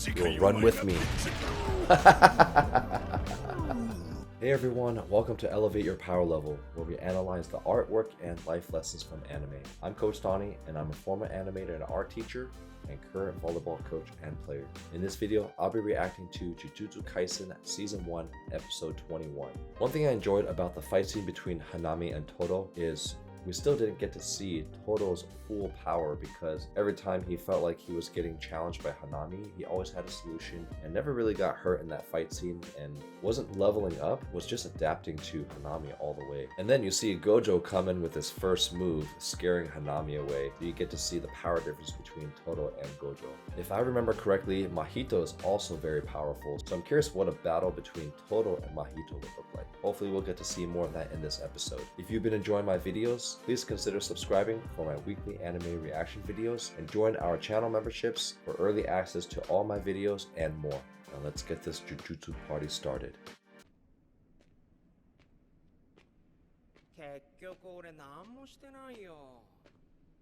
You'll run with me. Hey everyone, welcome to Elevate Your Power Level, where we analyze the artwork and life lessons from anime. I'm Coach Donnie, and I'm a former animator and art teacher, and current volleyball coach and player. In this video, I'll be reacting to Jujutsu Kaisen Season 1, Episode 21. One thing I enjoyed about the fight scene between Hanami and Todo is we still didn't get to see Todo's full power, because every time he felt like he was getting challenged by Hanami, he always had a solution and never really got hurt in that fight scene and wasn't leveling up, was just adapting to Hanami all the way. And then you see Gojo come in with his first move, scaring Hanami away. So you get to see the power difference between Todo and Gojo. If I remember correctly, Mahito is also very powerful, so I'm curious what a battle between Todo and Mahito would look like. Hopefully we'll get to see more of that in this episode. If you've been enjoying my videos, please consider subscribing for my weekly anime reaction videos and join our channel memberships for early access to all my videos and more. Now let's get this Jujutsu party started.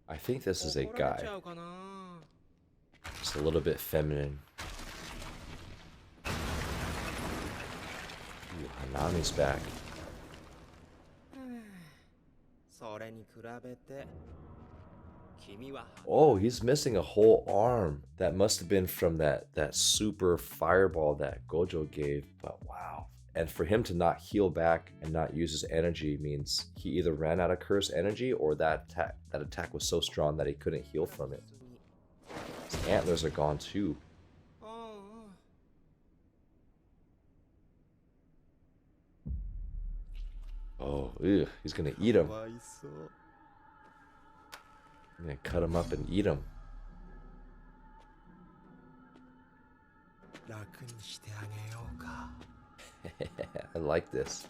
I think this is a guy. Just a little bit feminine. Ooh, Hanami's back. Oh, he's missing a whole arm. That must have been from that super fireball that Gojo gave, but wow. And for him to not heal back and not use his energy means he either ran out of curse energy or that attack was so strong that he couldn't heal from it. His antlers are gone too. Oh, ew, he's gonna eat him. I'm gonna cut him up and eat him. I like this.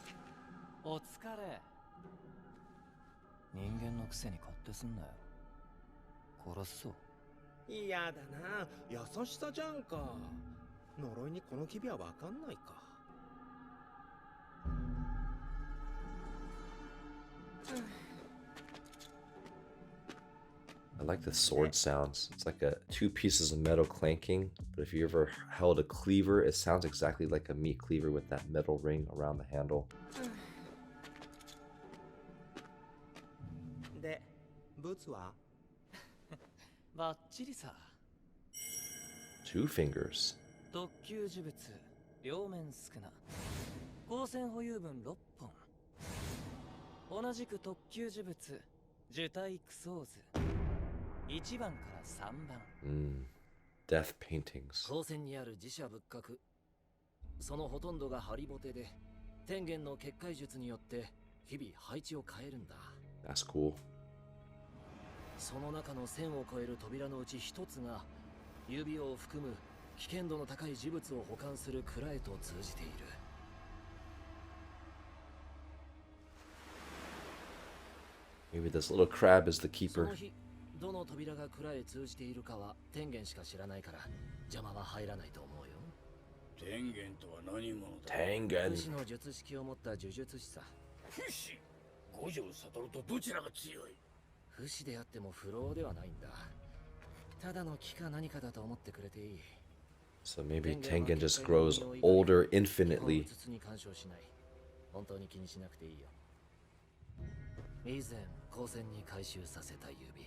I like the sword sounds. It's like two pieces of metal clanking, but if you ever held a cleaver, it sounds exactly like a meat cleaver with that metal ring around the handle. Two fingers. Death paintings. That's cool. Maybe this little crab is the keeper. Tengen. So maybe Tengen just grows older infinitely.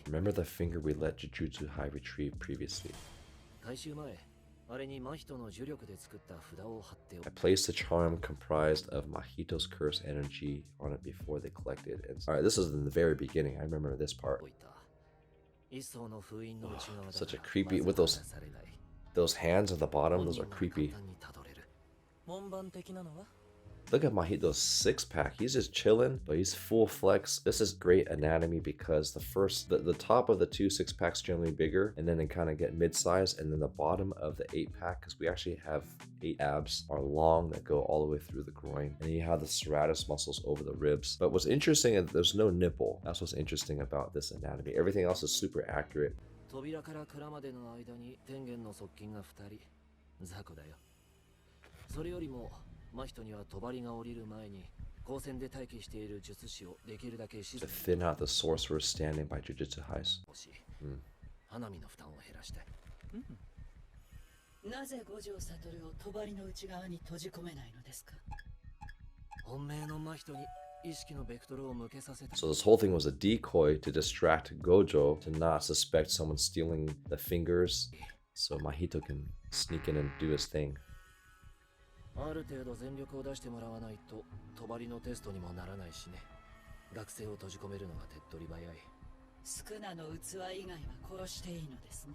Remember the finger we let Jujutsu High retrieve previously? I placed the charm comprised of Mahito's curse energy on it before they collected. Alright, this is in the very beginning. I remember this part. Oh, such a creepy, with those hands at the bottom, those are creepy. Look at Mahito's six-pack. He's just chilling, but he's full flex. This is great anatomy because the top of the two six-packs generally bigger, and then they kind of get mid-size, and then the bottom of the eight-pack, because we actually have 8 abs, are long that go all the way through the groin, and you have the serratus muscles over the ribs. But what's interesting is there's no nipple. That's what's interesting about this anatomy. Everything else is super accurate. To thin out the sorcerer standing by Jujutsu Hai's. なぜ五条悟を帳の内側に閉じ込めないのですか？ So this whole thing was a decoy to distract Gojo to not suspect someone stealing the fingers, so Mahito can sneak in and do his thing. ある程度全力を出してもらわないと帳のテストにもならないしね。学生を閉じ込めるのが手っ取り早い。スクナの器以外は殺していいのですね。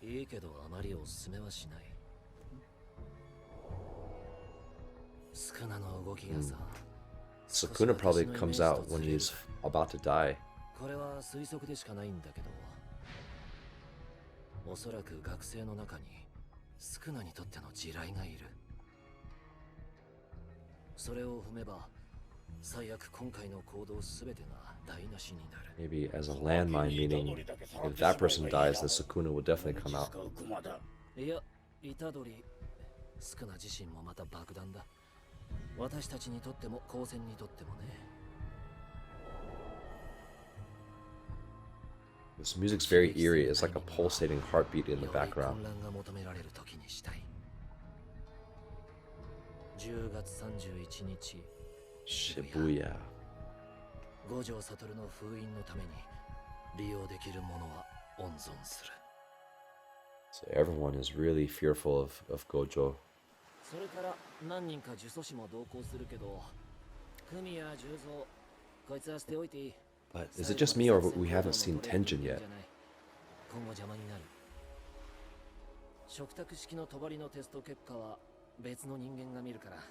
いいけどあまりおすすめはしない。スクナの動きがさ。Sukuna probably comes out when he's about to die. これは推測でしかないんだけど、おそらく学生の中にスクナにとっての地雷がいる。それを踏めば最悪今回の行動すべてが台無しになる。 Maybe as a landmine, meaning if that person dies, then Sukuna will definitely come out. いや、虎杖、スクナ自身もまた爆弾だ。私たちにとっても高専にとってもね。This music's very eerie. It's like a pulsating heartbeat in the background. 混乱が求められる時にしたい。10月31日、Shibuya. 五条悟の封印のために利用できるものは温存する。So everyone is really fearful of Gojo. それから何人か呪詛師も同行するけど、組や十三、こいつは捨ておいていい。 But is it just me or we haven't seen Tenjin yet? 今後邪魔になる。食卓式の帳のテスト結果は別の人間が見るから、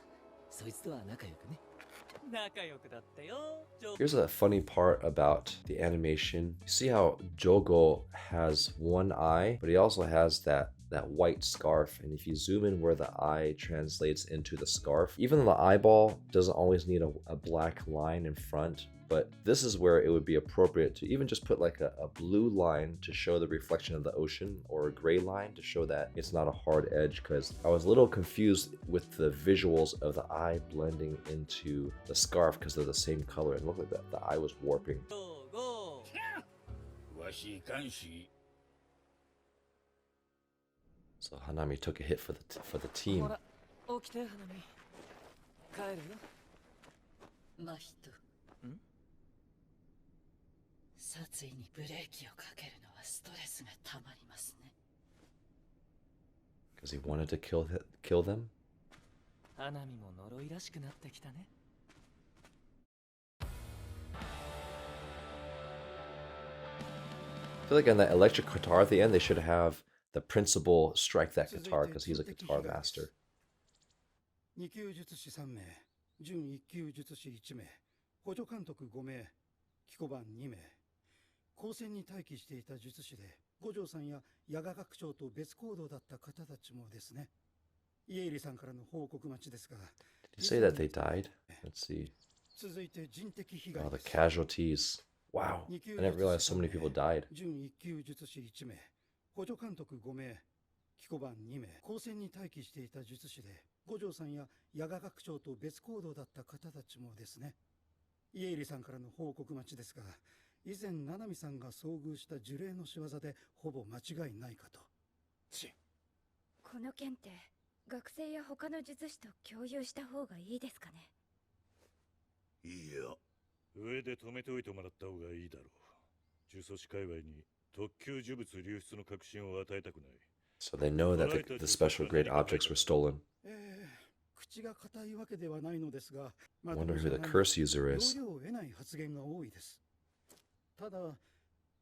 そいつとは仲良くね。仲良くだったよ。Here's a funny part about the animation. You see how Jogo has one eye, but he also has that white scarf, and if you zoom in where the eye translates into the scarf, even the eyeball doesn't always need a black line in front, but this is where it would be appropriate to even just put like a blue line to show the reflection of the ocean, or a gray line to show that it's not a hard edge, because I was a little confused with the visuals of the eye blending into the scarf because they're the same color, and it looked like the eye was warping. So Hanami took a hit for the team. 起きて、花見。帰るよ。マヒト。殺意にブレーキをかけるのはストレスがたまりますね。Because he wanted to kill them? 花見も呪いらしくなってきたね。I feel like on that electric guitar at the end, they should have the principal strike that guitar because he's a guitar master. 2級術師3名、準1級術師1名、補助監督5名、機構番2名。高専に待機していた術師で、五条さんや矢賀学長と別行動だった方たちもですね。家入さんからの報告待ちですが。Did you say that they died? Let's see. 続いて人的被害 Oh, で the す。 casualties. Wow. I didn't realize so many people died. 準1級術師1名、補助監督5名、機構番2名。高専に待機していた術師で、五条さんや矢賀学長と別行動だった方たちもですね。家入さんからの報告待ちですが。以前七海さんが遭遇した呪霊の仕業でほぼ間違いないかと。この件って学生や他の術師と共有した方がいいですかね。いや、上で止めておいてもらった方がいいだろう。呪詛師界隈に特級呪物流出の確信を与えたくない。So they know that the special grade objects were stolen. 口が固いわけではないのですが、I wonder who the curse user is. 容量を得ない発言が多いです。ただ、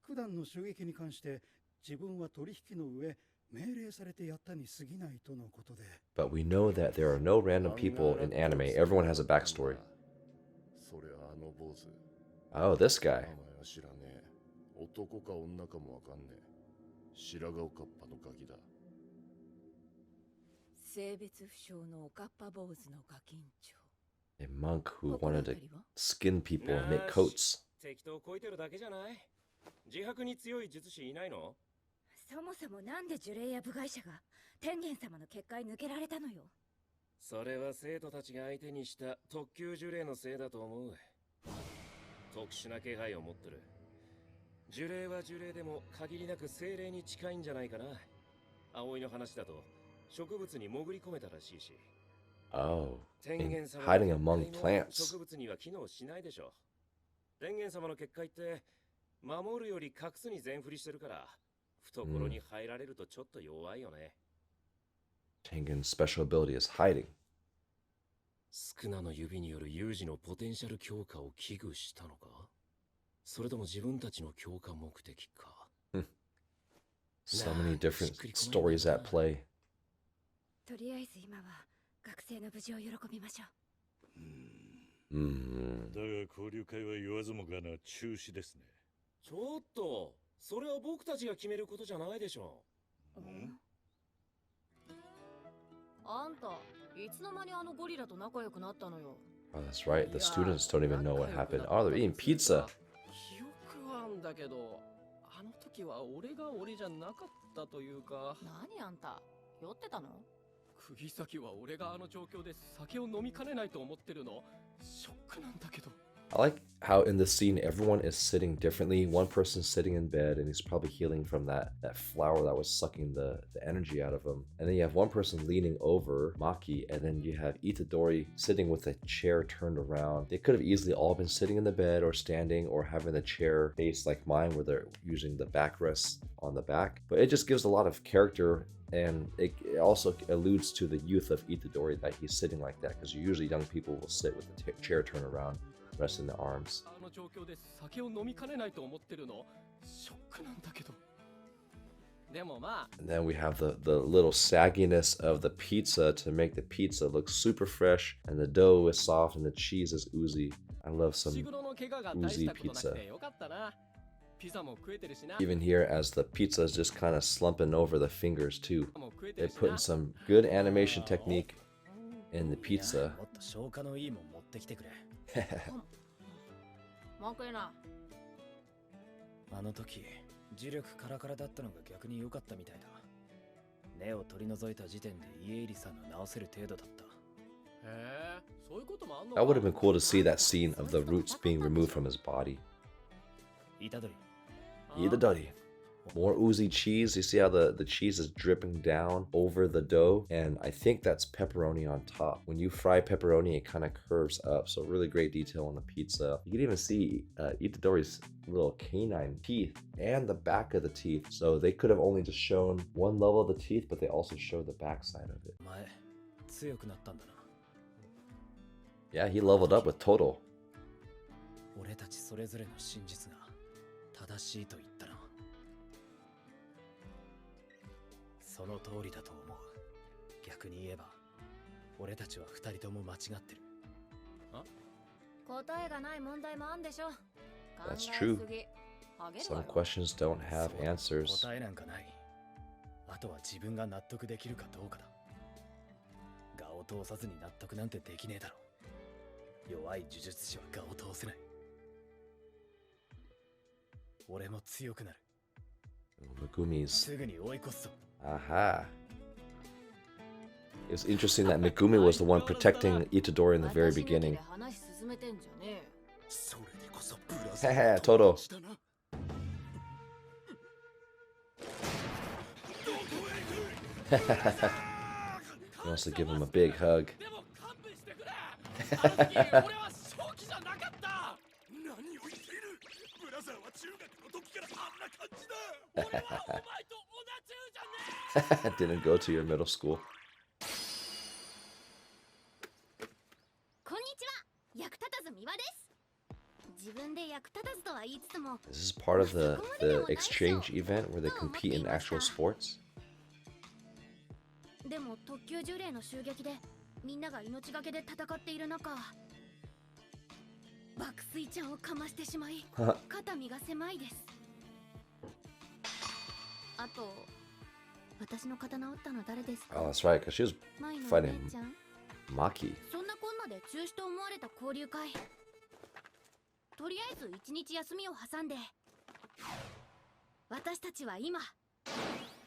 九段の襲撃に関して自分は取引の上命令されてやったに過ぎないとのことで。But we know that there are no random people in anime. Everyone has a backstory. それあの坊主。Oh, this guy. 名前は知らねえ。男か女かもわかんねえ。白髪おかっぱのガキだ。性別不詳のおかっぱ坊主のガキンチョ。 A monk who wanted to skin people and make coats. 適当こいてるだけじゃない。自白に強い術師いないの？そもそもなんで呪霊や部外者が天元様の結界抜けられたのよ。それは生徒たちが相手にした特級呪霊のせいだと思う。特殊な気配を持ってる。呪霊は呪霊でも限りなく精霊に近いんじゃないかな。葵の話だと植物に潜り込めたらしいし。Oh, 天 in 元様 hiding の among 結界も plants. 植物には機能しないでしょ。天元様の結界って守るより隠すに全振りしてるから、懐に入られるとちょっと弱いよね。Tengen's special ability is hiding. スクナの指による有事のポテンシャル強化を危惧したのか、それとも自分たちの強化目的か。So many different stories at play. とりあえず今は学生の無事を喜びましょう。だが交流会は言わずもがな中止ですね。ちょっと、それは僕たちが決めることじゃないでしょ。あんた、いつの間にあのゴリラと仲良くなったのよ。 Oh, that's right. The students don't even know what happened. Oh, they're eating pizza. 記憶はあんだけど、あの時は俺が俺じゃなかったというか。何あんた、酔ってたの？釘先は俺があの状況で酒を飲みかねないと思ってるの。ショックなんだけど。I like how in this scene everyone is sitting differently. One person's sitting in bed and he's probably healing from that flower that was sucking the energy out of him. And then you have one person leaning over Maki, and then you have Itadori sitting with a chair turned around. They could have easily all been sitting in the bed or standing or having the chair face like mine where they're using the backrest on the back. But it just gives a lot of character, and it also alludes to the youth of Itadori that he's sitting like that, because usually young people will sit with the chair turned around, resting the arms. あの状況で酒を飲みかねないと思ってるの。ショックなんだけど。でもまあ。 And then we have the little sagginess of the pizza to make the pizza look super fresh, and the dough is soft and the cheese is oozy. I love some oozy pizza. Even here, as the pizza is just kind of slumping over the fingers too. They put in some good animation technique in the pizza. あの時磁力カラカラだったのが逆に良かったみたいだ。根を取り除いた時点で家入さんの治せる程度だった。へえ、そういうこともあんの？ That would have been cool to see that scene of the roots being removed from his body. 虎杖。Itadori. More oozy cheese. You see how the cheese is dripping down over the dough? And I think that's pepperoni on top. When you fry pepperoni, it kind of curves up. So really great detail on the pizza. You can even see Itadori's little canine teeth and the back of the teeth. So they could have only just shown one level of the teeth, but they also showed the back side of it. 前、強くなったんだな。Yeah, he leveled up with Toto. 俺たちそれぞれの真実が正しいと言ったな。その通りだと思う。逆に言えば、俺たちは二人とも間違ってる。答えがない問題もあんでしょ。 That's true. Some questions don't have answers. 答えなんかない。あとは自分が納得できるかどうかだ。我を通さずに納得なんてできねえだろ。弱い呪術師は我を通せない。俺も強くなる。 Megumi's. すぐに追い越すぞ。 Aha. It's interesting that Megumi was the one protecting Itadori in the very beginning. Haha, Toto. He wants to give him a big hug. Didn't go to your middle school. こんにちは、役立たず三輪です。自分で役立たずとは言いつつも、 Is this part of the exchange event where they compete in actual sports? でも特級呪霊の襲撃でみんなが命がけで戦っている中、爆睡ちゃんをかましてしまい、肩身が狭いです。あと、私の刀を打ったの誰ですか？ Oh, that's right, because she was 前のお fighting 姉ちゃん。 Maki. そんなこんなで中止と思われた交流会。とりあえず一日休みを挟んで、私たちは今、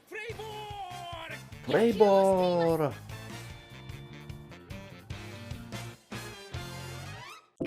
プレイボール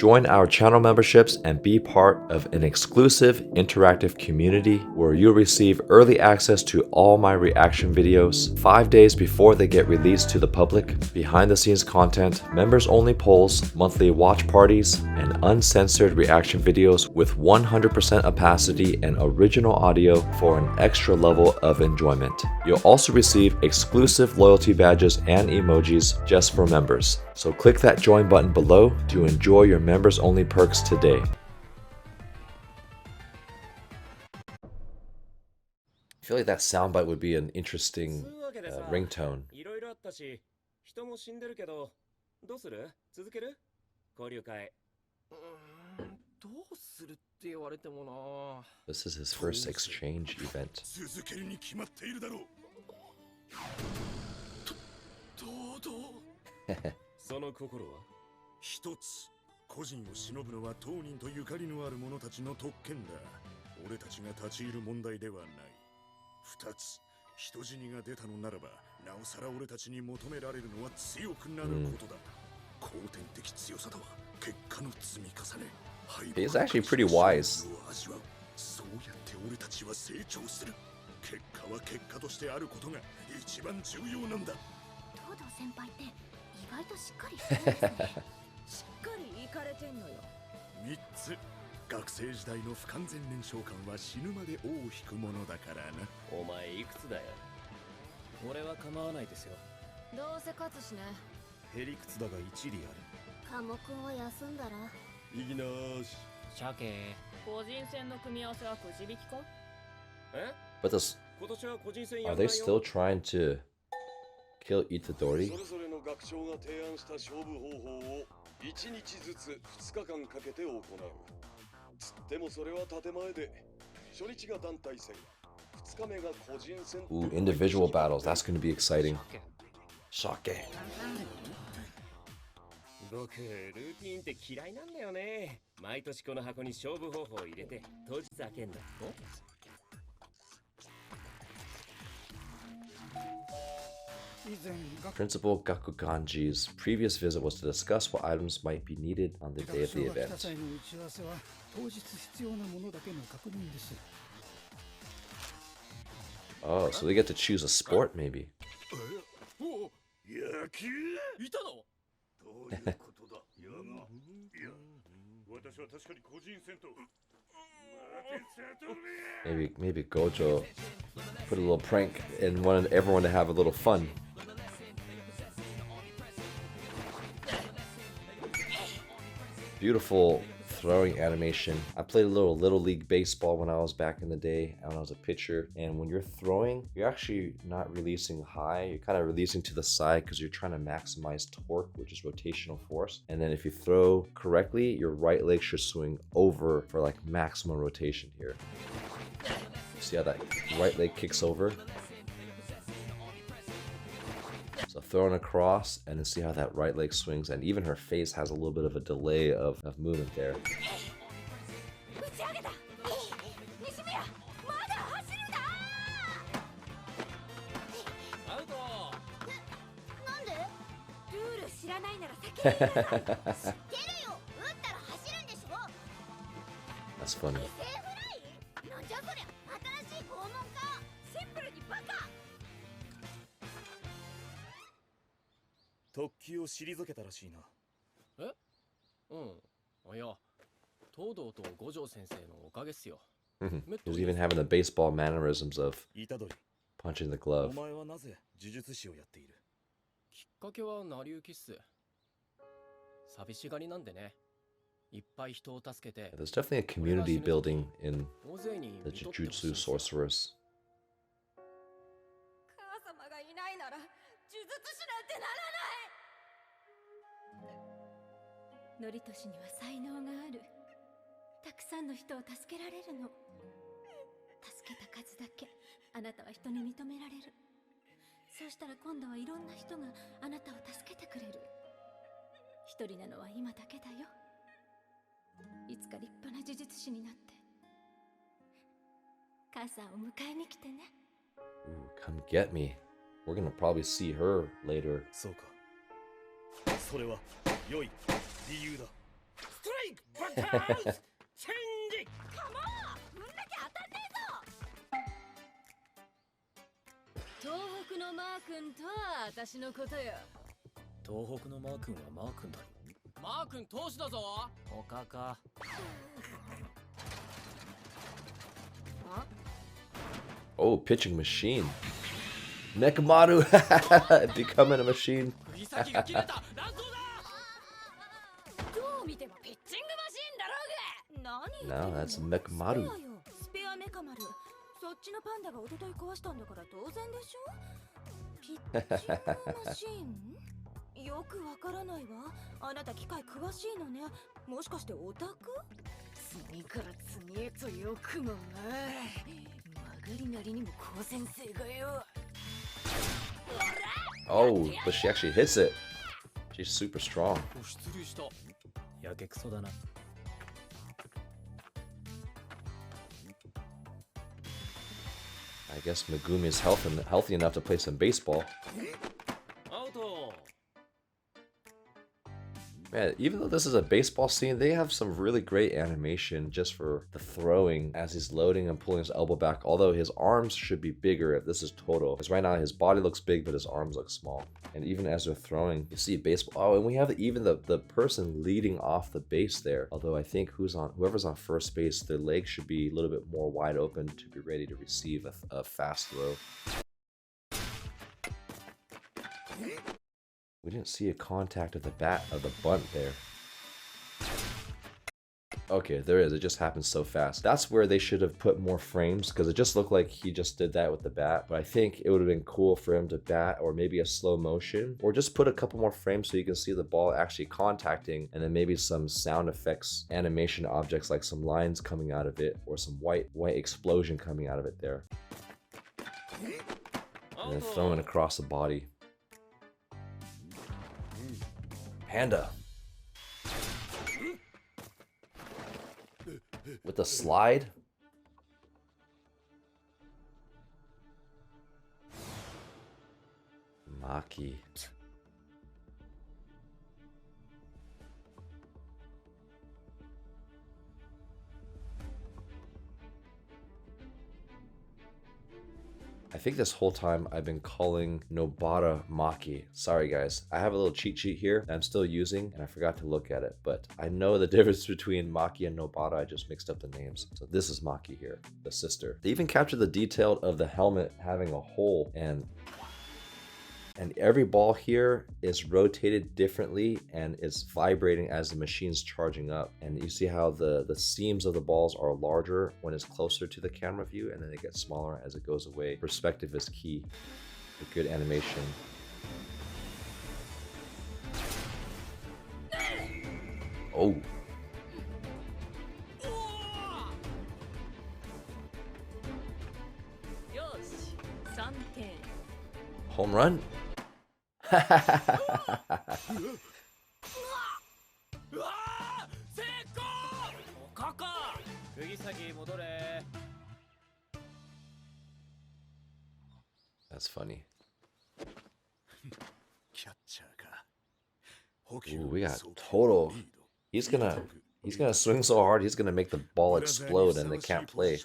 Join our channel memberships and be part of an exclusive interactive community where you'll receive early access to all my reaction videos 5 days before they get released to the public, behind the scenes content, members only polls, monthly watch parties, and uncensored reaction videos with 100% opacity and original audio for an extra level of enjoyment. You'll also receive exclusive loyalty badges and emojis just for members. So click that join button below to enjoy your members only perks today. I feel like that soundbite would be an interesting ringtone. いろいろあったし、人も死んでるけど、どうする？続ける？交流会。どうするって言われてもな。This is his first exchange event. 続けるに決まっているだろう。堂々。その心は一つ。個人を忍ぶのは当人とゆかりのある者たちの特権だ。俺たちが立ち入る問題ではない。二つ。人死にが出たのならば、なおさら俺たちに求められるのは強くなることだ。後天的強さとは結果の積み重ね。He's actually pretty wise. そうやって俺たちは成長する。結果は結果としてあることが一番重要なんだ。東堂先輩って意外としっかりしてるんですね。しっかりいかれてんのよ。3つ。学生時代の不完全燃焼感は死ぬまで尾を引くものだからな。お前いくつだよ。俺は構わないですよ。どうせ勝つしね。へりくつだが一理ある。科目を休んだら。いきなーし。鮭。個人戦の組み合わせはくじ引きか？え？ But this, 今年は個人戦 are they still trying to kill Itadori? それぞれの学長が提案した勝負方法を1日ずつ2日間かけて行う。つってもそれは建前で、初日が団体戦、2日目が個人戦。Ooh, individual battles. That's going to be exciting. Sake. 僕、ルーティーンって嫌いなんだよね。毎年この箱に勝負方法を入れて、当日開けんだ。Principal Gakuganji's previous visit was to discuss what items might be needed on the day of the event. Oh, so they get to choose a sport, maybe. 野球いたの？どういうことだ？私は確かに個人戦と。Maybe Gojo put a little prank and wanted everyone to have a little fun. Beautiful throwing animation. I played a little league baseball when I was back in the day, when I was a pitcher, and when you're throwing, you're actually not releasing high, you're kind of releasing to the side because you're trying to maximize torque, which is rotational force. And then if you throw correctly, your right leg should swing over for like maximum rotation here. See how that right leg kicks over? So throwing across, and then see how that right leg swings, and even her face has a little bit of a delay of movement there. That's funny. 特急を退けたらしいな。え？うん。いや、東堂と五条先生のおかげっすよ。He was even having the baseball mannerisms of 虎杖。punching the glove. お前はなぜ呪術師をやっている？きっかけは成り行きっす。寂しがりなんでね。いっぱい人を助けて。There's definitely a community building in the Jujutsu sorceress. 母様がいないなら呪術師なんてならない。ノリトシには才能がある。たくさんの人を助けられるの。助けた数だけあなたは人に認められる。そうしたら今度はいろんな人があなたを助けてくれる。一人なのは今だけだよ。いつか立派な呪術師になって母さんを迎えに来てね。Ooh, come get me. We're gonna probably see her later. そうか。それは良い理由だ。ストレ東北のマー君とは私のことよ。東北のマー君はマー君だろ。マー君投手だぞ。他か。Oh, pitching machine. Nekamaru becoming a machine. 釘先が切れた。乱闘だ。どう見てもピッチングマシーンだろうが。No, that's Nekamaru. スペアメカ丸。そっちのパンダが一昨日壊したんだから当然でしょ。ピッチングマシーンよくわからないわ。あなた機械詳しいのね。もしかしてオタク？次から次へとよくもまあ曲がりなりにも高専生がよ。Oh, but she actually hits it. She's super strong. 失礼した。やけくそだな。I guess Megumi is healthy enough to play some baseball. アウト。 Man, even though this is a baseball scene, they have some really great animation just for the throwing as he's loading and pulling his elbow back. Although his arms should be bigger if this is total. Because right now his body looks big, but his arms look small. And even as they're throwing, you see baseball. Oh, and we have even the person leading off the base there. Although I think whoever's on first base, their legs should be a little bit more wide open to be ready to receive a fast throw. We didn't see a contact of the bunt there. Okay, there is. It just happened so fast. That's where they should have put more frames because it just looked like he just did that with the bat. But I think it would have been cool for him to bat or maybe a slow motion or just put a couple more frames so you can see the ball actually contacting and then maybe some sound effects, animation objects like some lines coming out of it or some white explosion coming out of it there. And then throwing across the body. Panda. With the slide. Maki. I think this whole time I've been calling Nobara Maki. Sorry guys, I have a little cheat sheet here that I'm still using and I forgot to look at it, but I know the difference between Maki and Nobara. I just mixed up the names. So this is Maki here, the sister. They even captured the detail of the helmet having a hole and every ball here is rotated differently and it's vibrating as the machine's charging up. And you see how the seams of the balls are larger when it's closer to the camera view and then they get smaller as it goes away. Perspective is key for good animation. Oh. Home run? That's funny. Ooh, we got total. He's gonna swing so hard he's gonna make the ball explode and they can't play.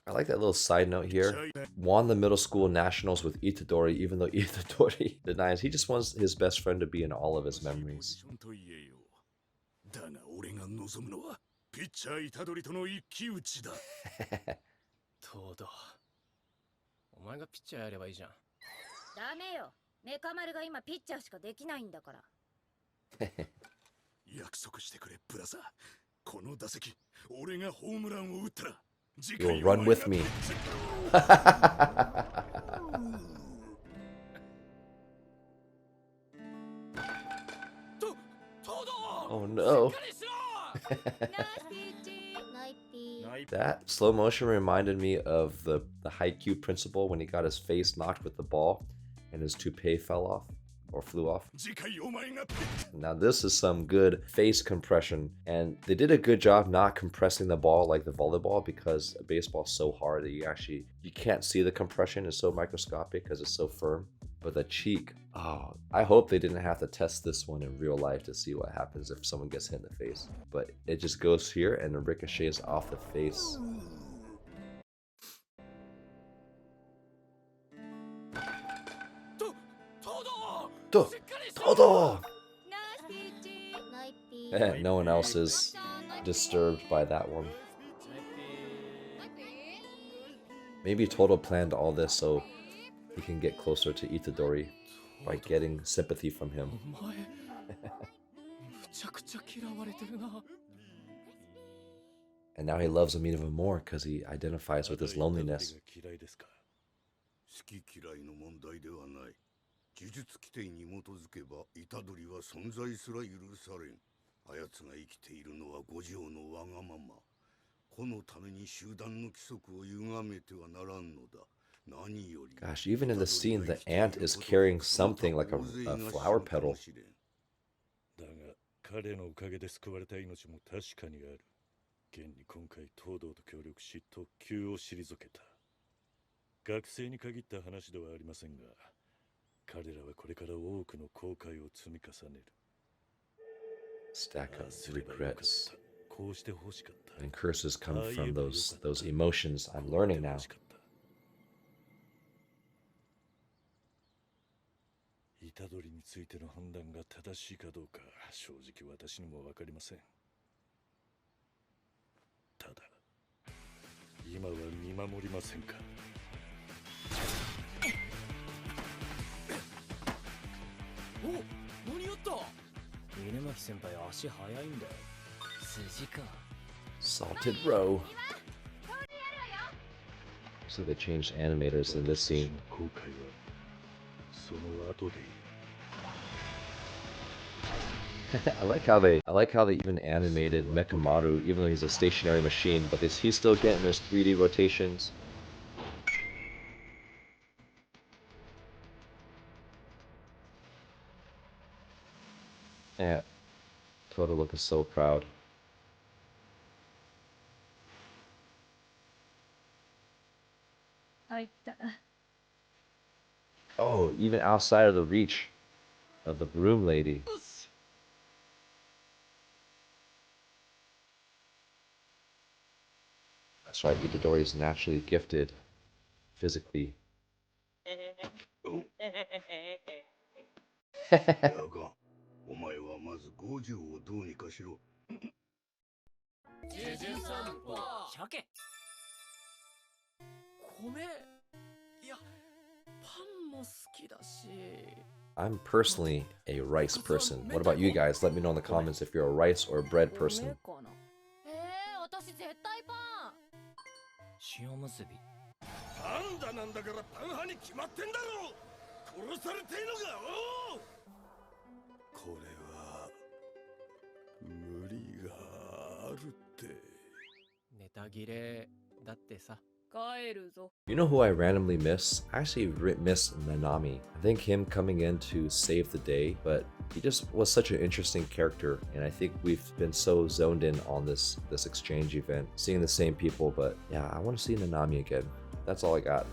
I like that little side note here. Won the middle school nationals with Itadori, even though Itadori denies. He just wants his best friend to be in all of his memories. You'll run with me. Oh no. That slow motion reminded me of the Haikyuu principal when he got his face knocked with the ball and his toupee fell off. or flew off. 次回お前が Now this is some good face compression, and they did a good job not compressing the ball like the volleyball, because a baseball is so hard that you can't see the compression. It's so microscopic because it's so firm. But the cheek, oh, I hope they didn't have to test this one in real life to see what happens if someone gets hit in the face. But it just goes here and it ricochets off the face. Todo! No one else is disturbed by that one. Maybe Todo planned all this so he can get closer to Itadori by getting sympathy from him. And now he loves him even more because he identifies with his loneliness. 呪術規定に基づけば虎杖は存在すら許されん。あやつが生きているのは五条のわがまま。このために集団の規則を歪めてはならんのだ。何より Gosh, even in the scene, the ant is carrying something like a flower petal. だが彼のおかげで救われた命も確かにある。現に今回東堂と協力し特級を退けた。学生に限った話ではありませんが。 彼らはこれから多くの後悔を積み重ねる。 Stack of regrets and curses come from those emotions I'm learning now. 虎杖についての判断が正しいかどうか正直私にもわかりません。ただ今は見守りませんか。 お、何やった？稲巻先輩足早いんだよ。筋か。 Salted row. So they changed animators in this scene. I like how they even animated Mekamaru, even though he's a stationary machine, but he's still getting his 3D rotations. Yeah, Todo looking so proud. Oh, even outside of the reach of the broom lady. That's right, Itadori is naturally gifted physically. I'm personally a rice person. What about you guys? Let me know in the comments if you're a rice or a bread person. 塩むすび。パンダなんだからパン派に決まってんだろ。殺されてんのか。おう。これは無理があるって。ネタ切れだってさ。 You know who I randomly miss? I actually miss Nanami. I think him coming in to save the day, but he just was such an interesting character, and I think we've been so zoned in on this exchange event, seeing the same people, but yeah, I want to see Nanami again. That's all I got.